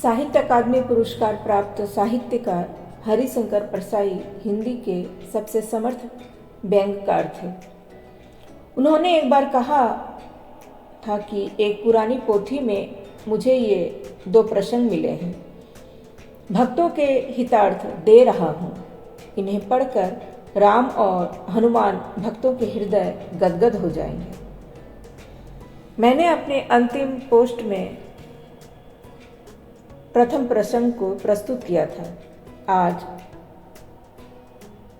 साहित्य अकादमी पुरस्कार प्राप्त साहित्यकार हरिशंकर परसाई हिंदी के सबसे समर्थ व्यंग्यकार थे। उन्होंने एक बार कहा था कि एक पुरानी पोथी में मुझे ये 2 प्रसंग मिले हैं। भक्तों के हितार्थ दे रहा हूँ। इन्हें पढ़कर राम और हनुमान भक्तों के हृदय गदगद हो जाएंगे। मैंने अपने अंतिम पोस्ट में प्रथम प्रसंग को प्रस्तुत किया था। आज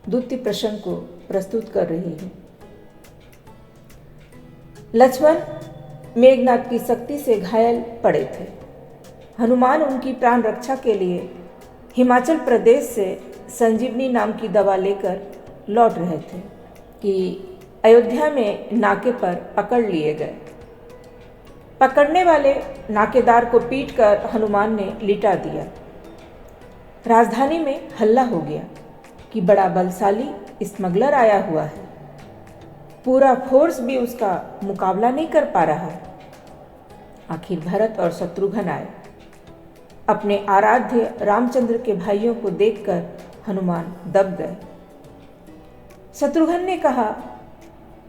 द्वितीय प्रसंग को प्रस्तुत कर रही हूँ। लक्ष्मण मेघनाद की शक्ति से घायल पड़े थे। हनुमान उनकी प्राण रक्षा के लिए हिमाचल प्रदेश से संजीवनी नाम की दवा लेकर लौट रहे थे कि अयोध्या में नाके पर पकड़ लिए गए। पकड़ने वाले नाकेदार को पीटकर हनुमान ने लिटा दिया। राजधानी में हल्ला हो गया कि बड़ा बलशाली स्मगलर आया हुआ है। पूरा फोर्स भी उसका मुकाबला नहीं कर पा रहा। आखिर भरत और शत्रुघ्न आए। अपने आराध्य रामचंद्र के भाइयों को देखकर हनुमान दब गए। शत्रुघ्न ने कहा,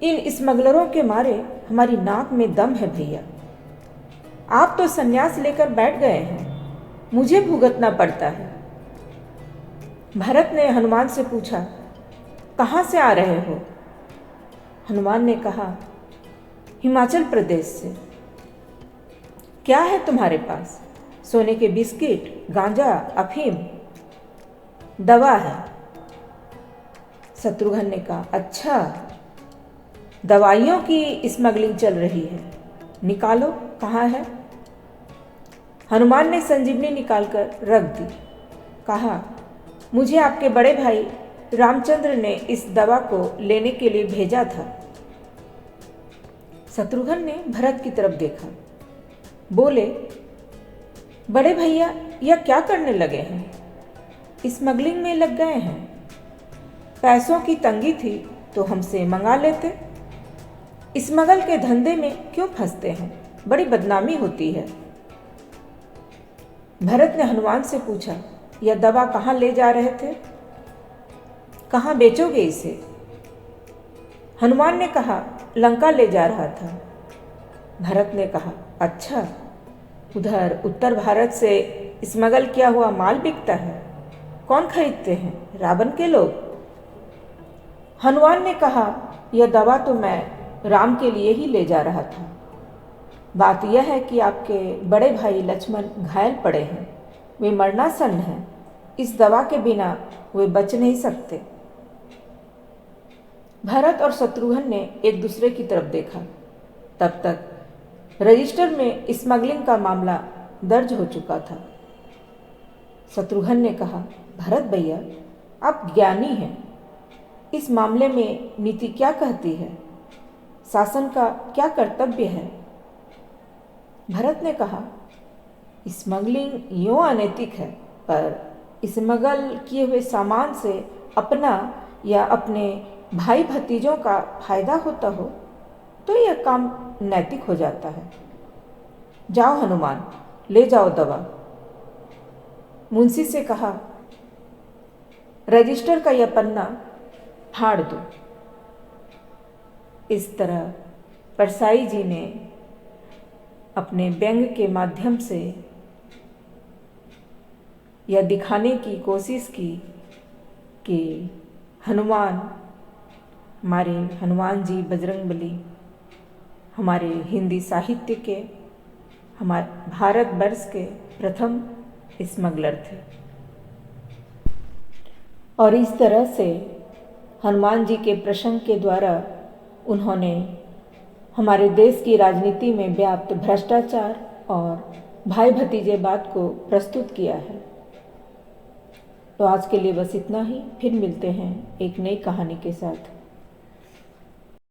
इन स्मगलरों के मारे हमारी नाक में दम है भैया। आप तो संन्यास लेकर बैठ गए हैं, मुझे भुगतना पड़ता है। भरत ने हनुमान से पूछा, कहाँ से आ रहे हो? हनुमान ने कहा, हिमाचल प्रदेश से। क्या है तुम्हारे पास? सोने के बिस्किट, गांजा, अफीम? दवा है। शत्रुघ्न ने कहा, अच्छा, दवाइयों की स्मगलिंग चल रही है, निकालो, कहाँ है? हनुमान ने संजीवनी निकालकर रख दी। कहा, मुझे आपके बड़े भाई रामचंद्र ने इस दवा को लेने के लिए भेजा था। शत्रुघ्न ने भरत की तरफ देखा। बोले, बड़े भैया यह क्या करने लगे हैं? स्मगलिंग में लग गए हैं। पैसों की तंगी थी तो हमसे मंगा लेते। स्मगल के धंधे में क्यों फंसते हैं? बड़ी बदनामी होती है। भरत ने हनुमान से पूछा, यह दवा कहाँ ले जा रहे थे? कहाँ बेचोगे इसे? हनुमान ने कहा, लंका ले जा रहा था। भरत ने कहा, अच्छा, उधर उत्तर भारत से स्मगल किया हुआ माल बिकता है। कौन खरीदते हैं? रावण के लोग। हनुमान ने कहा, यह दवा तो मैं राम के लिए ही ले जा रहा था। बात यह है कि आपके बड़े भाई लक्ष्मण घायल पड़े हैं, वे मरणासन्न हैं। इस दवा के बिना वे बच नहीं सकते। भरत और शत्रुघ्न ने एक दूसरे की तरफ देखा। तब तक रजिस्टर में स्मगलिंग का मामला दर्ज हो चुका था। शत्रुघ्न ने कहा, भरत भैया, आप ज्ञानी हैं। इस मामले में नीति क्या कहती है? शासन का क्या कर्तव्य है? भरत ने कहा, स्मगलिंग यूँ अनैतिक है, पर स्मगल किए हुए सामान से अपना या अपने भाई भतीजों का फायदा होता हो तो यह काम नैतिक हो जाता है। जाओ हनुमान, ले जाओ दवा। मुंशी से कहा, रजिस्टर का यह पन्ना फाड़ दो। इस तरह परसाई जी ने अपने व्यंग्य के माध्यम से यह दिखाने की कोशिश की कि हनुमान, हमारे हनुमान जी बजरंगबली, हमारे हिंदी साहित्य के, हमारे भारतवर्ष के प्रथम स्मगलर थे। और इस तरह से हनुमान जी के प्रसंग के द्वारा उन्होंने हमारे देश की राजनीति में व्याप्त भ्रष्टाचार और भाई भतीजेवाद को प्रस्तुत किया है। तो आज के लिए बस इतना ही। फिर मिलते हैं एक नई कहानी के साथ।